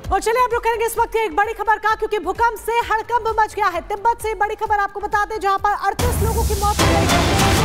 और चलिए आप लोग करेंगे इस वक्त एक बड़ी खबर का, क्योंकि भूकंप से हड़कंप मच गया है। तिब्बत से बड़ी खबर आपको बता दें, जहां पर 38 लोगों की मौत हो गई।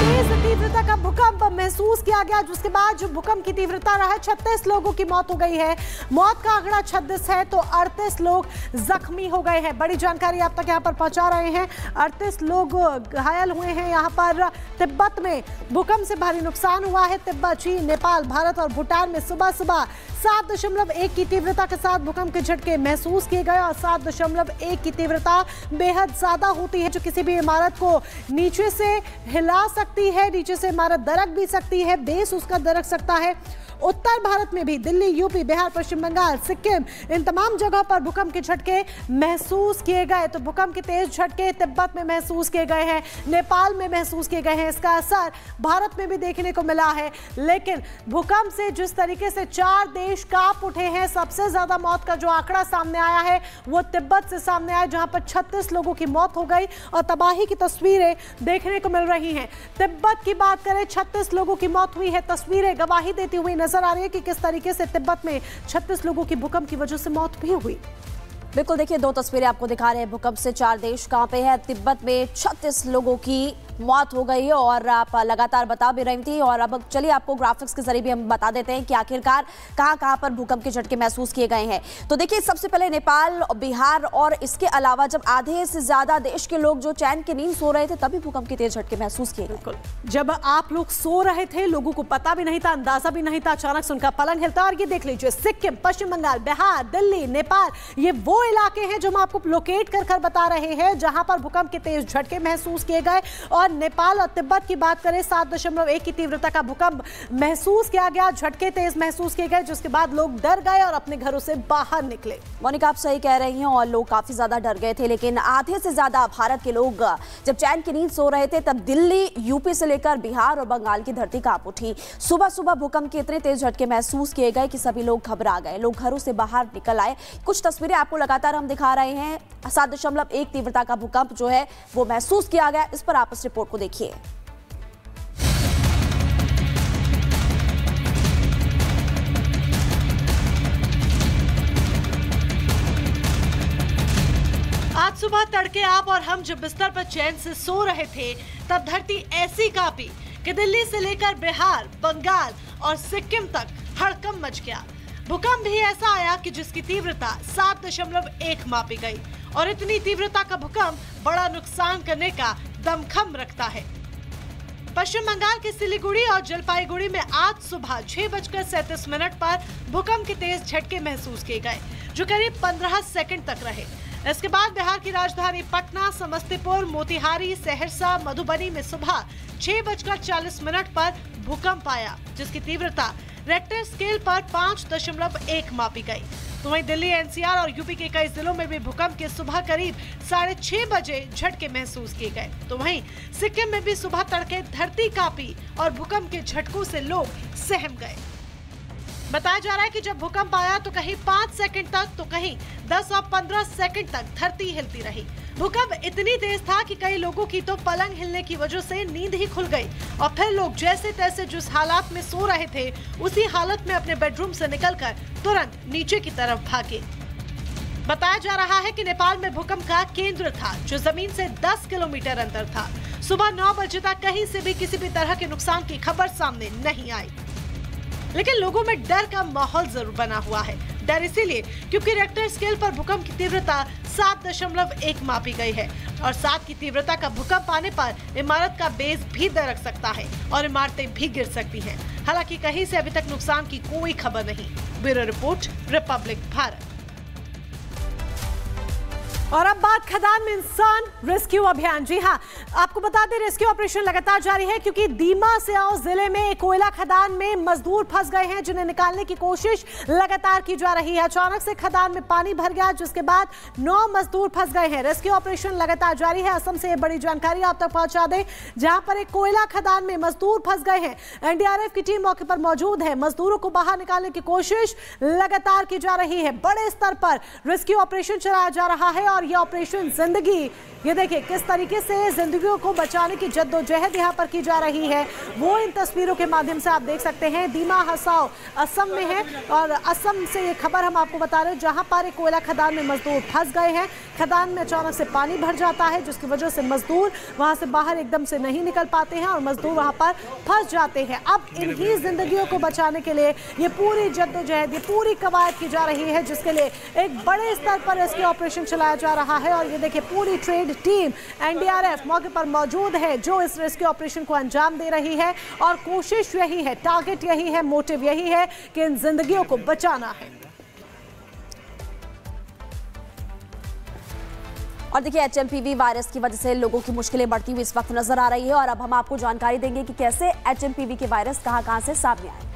तेज तीव्रता का भूकंप महसूस किया गया, जिसके बाद जो भूकंप की तीव्रता रहा है 36 लोगों की मौत हो गई है। मौत का आंकड़ा 36 है तो 38 लोग जख्मी हो गए हैं। बड़ी जानकारी आप तक यहाँ पर पहुंचा रहे हैं। 38 लोग घायल हुए हैं। यहाँ पर तिब्बत में भूकंप से भारी नुकसान हुआ है। तिब्बत, चीन, नेपाल, भारत और भूटान में सुबह सुबह 7.1 की तीव्रता के साथ भूकंप के झटके महसूस किए गए। और 7.1 की तीव्रता बेहद ज्यादा होती है, जो किसी भी इमारत को नीचे से हिला सकती है, नीचे से इमारत दरक भी सकती है, बेस उसका दरक सकता है। उत्तर भारत में भी दिल्ली, यूपी, बिहार, पश्चिम बंगाल, सिक्किम, इन तमाम जगहों पर भूकंप के झटके महसूस किए गए। तो भूकंप के तेज झटके तिब्बत में महसूस किए गए हैं, नेपाल में महसूस किए गए हैं। इसका असर भारत में भी देखने को मिला है। लेकिन भूकंप से जिस तरीके से 4 देश कांप उठे हैं, सबसे ज्यादा मौत का जो आंकड़ा सामने आया है वो तिब्बत से सामने आया, जहां पर 36 लोगों की मौत हो गई और तबाही की तस्वीरें देखने को मिल रही हैं। तिब्बत की बात करें, 36 लोगों की मौत हुई है। तस्वीरें गवाही देती हुई नजर आ रही है कि किस तरीके से तिब्बत में 36 लोगों की भूकंप की वजह से मौत भी हुई। बिल्कुल, देखिए 2 तस्वीरें आपको दिखा रहे हैं। भूकंप से 4 देश कांपे हैं। तिब्बत में 36 लोगों की मौत हो गई है और आप लगातार बता भी रही थी। और अब चलिए आपको ग्राफिक्स के जरिए भी हम बता देते हैं कि आखिरकार कहां पर भूकंप के झटके महसूस किए गए हैं। तो देखिए, सबसे पहले नेपाल, बिहार और इसके अलावा जब आधे से ज्यादा देश के लोग जो चैन की नींद सो रहे थे, तभी भूकंप के तेज झटके महसूस किए गए। जब आप लोग सो रहे थे, लोगों को पता भी नहीं था, अंदाजा भी नहीं था, अचानक से उनका पलंग हिलता। और ये देख लीजिए, सिक्किम, पश्चिम बंगाल, बिहार, दिल्ली, नेपाल, ये वो इलाके हैं जो हम आपको लोकेट कर बता रहे हैं, जहां पर भूकंप के तेज झटके महसूस किए गए। और नेपाल और तिब्बत की बात करें, 7.1 की तीव्रता का भूकंप महसूस किया गया, झटके तेज महसूस किए गए, जिसके बाद लोग डर गए और अपने घरों से बाहर निकले। मोनिका, आप सही कह रही हैं और लोग काफी ज्यादा डर गए थे। लेकिन आधे से ज्यादा भारत के लोग जब चैन की नींद सो रहे थे, तब दिल्ली, यूपी से लेकर बिहार और बंगाल की धरती कांप उठी। सुबह सुबह भूकंप के इतने तेज झटके महसूस किए गए कि सभी लोग घबरा गए, लोग घरों से बाहर निकल आए। कुछ तस्वीरें आपको लगातार हम दिखा रहे हैं। 7.1 तीव्रता का भूकंप जो है वो महसूस किया गया। इस पर आप इस रिपोर्ट को देखिए। आज सुबह तड़के आप और हम जब बिस्तर पर चैन से सो रहे थे, तब धरती ऐसी कांपी कि दिल्ली से लेकर बिहार, बंगाल और सिक्किम तक हड़कंप मच गया। भूकंप भी ऐसा आया कि जिसकी तीव्रता 7.1 मापी गई। और इतनी तीव्रता का भूकंप बड़ा नुकसान करने का दमखम रखता है। पश्चिम बंगाल के सिलीगुड़ी और जलपाईगुड़ी में आज सुबह 6:37 पर भूकंप के तेज झटके महसूस किए गए, जो करीब 15 सेकंड तक रहे। इसके बाद बिहार की राजधानी पटना, समस्तीपुर, मोतिहारी, सहरसा, मधुबनी में सुबह 6:40 पर भूकंप आया, जिसकी तीव्रता रेक्टर स्केल पर 5.1 मापी गई। तो वहीं दिल्ली, एनसीआर और यूपी के कई जिलों में भी भूकंप के सुबह करीब 6:30 बजे झटके महसूस किए गए। तो वहीं सिक्किम में भी सुबह तड़के धरती कांपी और भूकंप के झटकों से लोग सहम गए। बताया जा रहा है कि जब भूकंप आया तो कहीं 5 सेकंड तक, तो कहीं 10 और 15 सेकंड तक धरती हिलती रही। भूकंप इतनी तेज था कि कई लोगों की तो पलंग हिलने की वजह से नींद ही खुल गई और फिर लोग जैसे तैसे जिस हालात में सो रहे थे, उसी हालत में अपने बेडरूम से निकलकर तुरंत नीचे की तरफ भागे। बताया जा रहा है कि नेपाल में भूकंप का केंद्र था, जो जमीन से 10 किलोमीटर अंदर था। सुबह 9 बजे तक कहीं से भी किसी भी तरह के नुकसान की खबर सामने नहीं आई, लेकिन लोगों में डर का माहौल जरूर बना हुआ है। डर इसीलिए क्योंकि रेक्टर स्केल पर भूकंप की तीव्रता 7.1 मापी गई है और 7 की तीव्रता का भूकंप आने पर इमारत का बेस भी दरक सकता है और इमारतें भी गिर सकती हैं। हालांकि कहीं से अभी तक नुकसान की कोई खबर नहीं। Bureau report, Republic Bharat. और अब बात खदान में इंसान रेस्क्यू अभियान। जी हाँ, आपको बता दें, रेस्क्यू ऑपरेशन लगातार जारी है, क्योंकि दीमा सियाओ जिले में एक कोयला खदान में मजदूर फंस गए हैं, जिन्हें निकालने की कोशिश लगातार की जा रही है। अचानक से खदान में पानी भर गया, जिसके बाद 9 मजदूर फंस गए हैं। रेस्क्यू ऑपरेशन लगातार जारी है। असम से ये बड़ी जानकारी आप तक पहुंचा दें, जहां पर एक कोयला खदान में मजदूर फंस गए हैं। एनडीआरएफ की टीम मौके पर मौजूद है। मजदूरों को बाहर निकालने की कोशिश लगातार की जा रही है। बड़े स्तर पर रेस्क्यू ऑपरेशन चलाया जा रहा है और और ये ऑपरेशन जिंदगी, ये देखिए किस तरीके से जिंदगियों को बचाने की जद्दोजहद यहाँ पर की जा रही है, वो इन तस्वीरों के माध्यम से आप देख सकते हैं। दीमा हसाओ असम में है और असम से ये खबर हम आपको बता रहे हैं, जहाँ पर एक कोयला खदान में मजदूर फंस गए हैं। खदान में अचानक से पानी भर जाता है, जिसकी वजह से मजदूर वहाँ से बाहर एकदम से नहीं निकल पाते हैं और मजदूर वहाँ पर फंस जाते हैं। अब इन्हीं जिंदगियों को बचाने के लिए ये पूरी जद्दोजहद, ये पूरी कवायद की जा रही है, जिसके लिए एक बड़े स्तर पर इसके ऑपरेशन चलाया जा रहा है। और ये देखिए पूरी ट्रेड टीम एनडीआरएफ मौके पर मौजूद है, जो इस रेस्क्यू ऑपरेशन को अंजाम दे रही है। और कोशिश यही है, टारगेट यही है, मोटिव यही है कि इन जिंदगियों को बचाना है। और देखिए एचएमपीवी वायरस की वजह से लोगों की मुश्किलें बढ़ती हुई इस वक्त नजर आ रही है। और अब हम आपको जानकारी देंगे कि कैसे एचएमपीवी के वायरस कहां से सामने आए।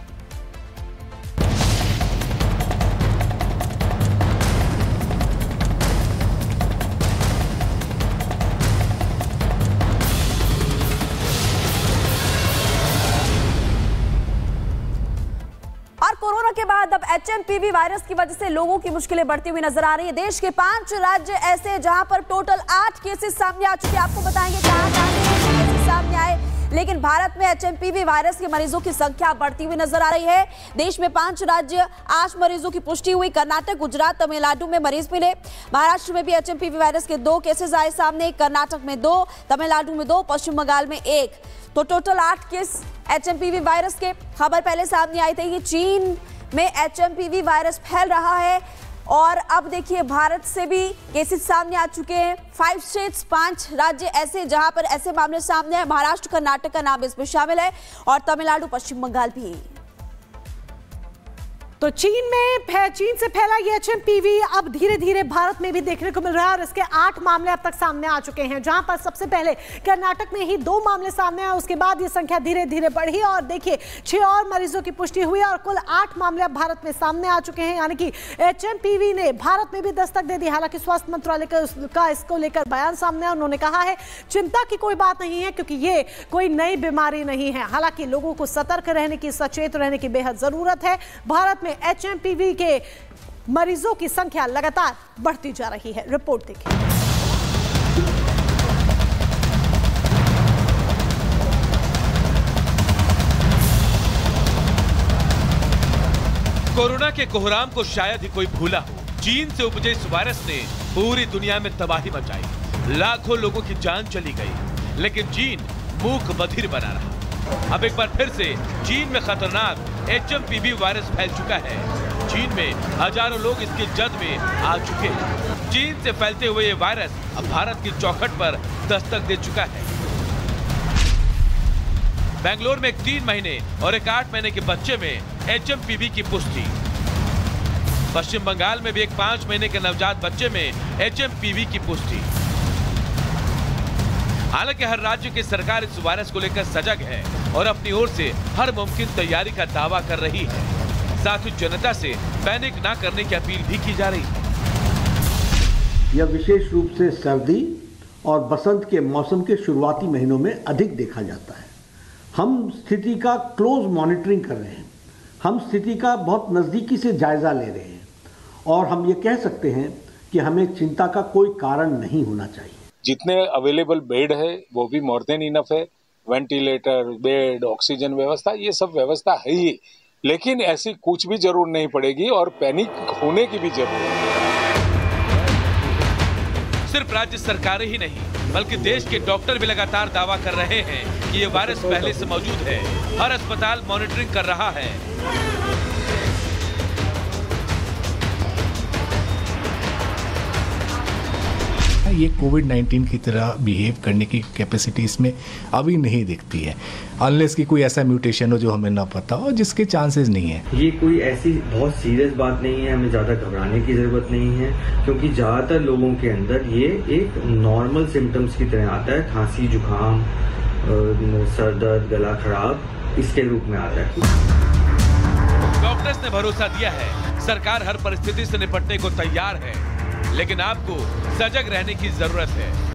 कोरोना के बाद अब एचएमपीवी वायरस की वजह से लोगों की मुश्किलें बढ़ती हुई नजर आ रही है। देश के 5 राज्य ऐसे जहां पर टोटल 8 केसेस सामने आ चुके हैं। आपको बताएंगे कहां केसेस सामने आए, लेकिन भारत में एचएमपीवी वायरस के मरीजों की संख्या बढ़ती हुई नजर आ रही है। देश में 5 राज्य 8 मरीजों की पुष्टि हुई। कर्नाटक, गुजरात, तमिलनाडु में मरीज मिले। महाराष्ट्र में भी एचएमपीवी वायरस के 2 केसेस आए सामने। कर्नाटक में 2, तमिलनाडु में 2, पश्चिम बंगाल में 1, तो टोटल 8 केस एचएमपीवी वायरस के। खबर पहले सामने आई थी कि चीन में एचएमपीवी वायरस फैल रहा है और अब देखिए भारत से भी केसेस सामने आ चुके हैं। 5 स्टेट्स, 5 राज्य ऐसे जहां पर ऐसे मामले सामने हैं। महाराष्ट्र, कर्नाटक का नाम इसमें शामिल है और तमिलनाडु, पश्चिम बंगाल भी। तो चीन से फैला ये एचएमपीवी अब धीरे धीरे भारत में भी देखने को मिल रहा है और इसके 8 मामले अब तक सामने आ चुके हैं, जहां पर सबसे पहले कर्नाटक में ही 2 मामले सामने आए। उसके बाद ये संख्या धीरे धीरे बढ़ी और देखिए 6 और मरीजों की पुष्टि हुई और कुल 8 मामले अब भारत में सामने आ चुके हैं। यानी कि एचएमपीवी ने भारत में भी दस्तक दे दी। हालांकि स्वास्थ्य मंत्रालय का इसको लेकर बयान सामने है। उन्होंने कहा है चिंता की कोई बात नहीं है, क्योंकि ये कोई नई बीमारी नहीं है। हालांकि लोगों को सतर्क रहने की, सचेत रहने की बेहद जरूरत है। भारत में एचएमपीवी के मरीजों की संख्या लगातार बढ़ती जा रही है। रिपोर्ट देखिए। कोरोना के कोहराम को शायद ही कोई भूला हो। चीन से उपजे इस वायरस ने पूरी दुनिया में तबाही मचाई। लाखों लोगों की जान चली गई, लेकिन चीन मूक बधिर बना रहा। अब एक बार फिर से चीन में खतरनाक एचएमपीवी वायरस फैल चुका है। चीन में हजारों लोग इसकी जद में आ चुके हैं। चीन से फैलते हुए ये वायरस अब भारत की चौखट पर दस्तक दे चुका है। बेंगलोर में एक 3 महीने और एक 8 महीने के बच्चे में एचएमपीवी की पुष्टि। पश्चिम बंगाल में भी एक 5 महीने के नवजात बच्चे में एचएमपीवी की पुष्टि। हालांकि हर राज्य की सरकार इस वायरस को लेकर सजग है और अपनी ओर से हर मुमकिन तैयारी का दावा कर रही है। साथ ही जनता से पैनिक ना करने की अपील भी की जा रही है। यह विशेष रूप से सर्दी और बसंत के मौसम के शुरुआती महीनों में अधिक देखा जाता है। हम स्थिति का क्लोज मॉनिटरिंग कर रहे हैं। हम स्थिति का बहुत नजदीकी से जायजा ले रहे हैं और हम ये कह सकते हैं कि हमें चिंता का कोई कारण नहीं होना चाहिए। जितने अवेलेबल बेड है वो भी मोर देन इनफ है। वेंटिलेटर, बेड, ऑक्सीजन व्यवस्था, ये सब व्यवस्था है ही, लेकिन ऐसी कुछ भी जरूरत नहीं पड़ेगी और पैनिक होने की भी जरूरत नहीं। सिर्फ राज्य सरकारें ही नहीं बल्कि देश के डॉक्टर भी लगातार दावा कर रहे हैं कि ये वायरस पहले से मौजूद है। हर अस्पताल मॉनिटरिंग कर रहा है। ये कोविड-19 की तरह बिहेव करने की कैपेसिटी इसमें अभी नहीं दिखती है, अनलेस कि कोई ऐसा म्यूटेशन हो जो हमें ना पता हो, जिसके चांसेस नहीं है। ये कोई ऐसी बहुत सीरियस बात नहीं है, हमें ज़्यादा घबराने की ज़रूरत नहीं है, क्योंकि ज़्यादातर लोगों के अंदर ये एक नॉर्मल सिम्टम्स की तरह आता है। खांसी, जुकाम, सर दर्द, गला खराब, इसके रूप में आता है। डॉक्टर्स ने भरोसा दिया है, सरकार हर परिस्थिति से निपटने को तैयार है, लेकिन आपको सजग रहने की जरूरत है।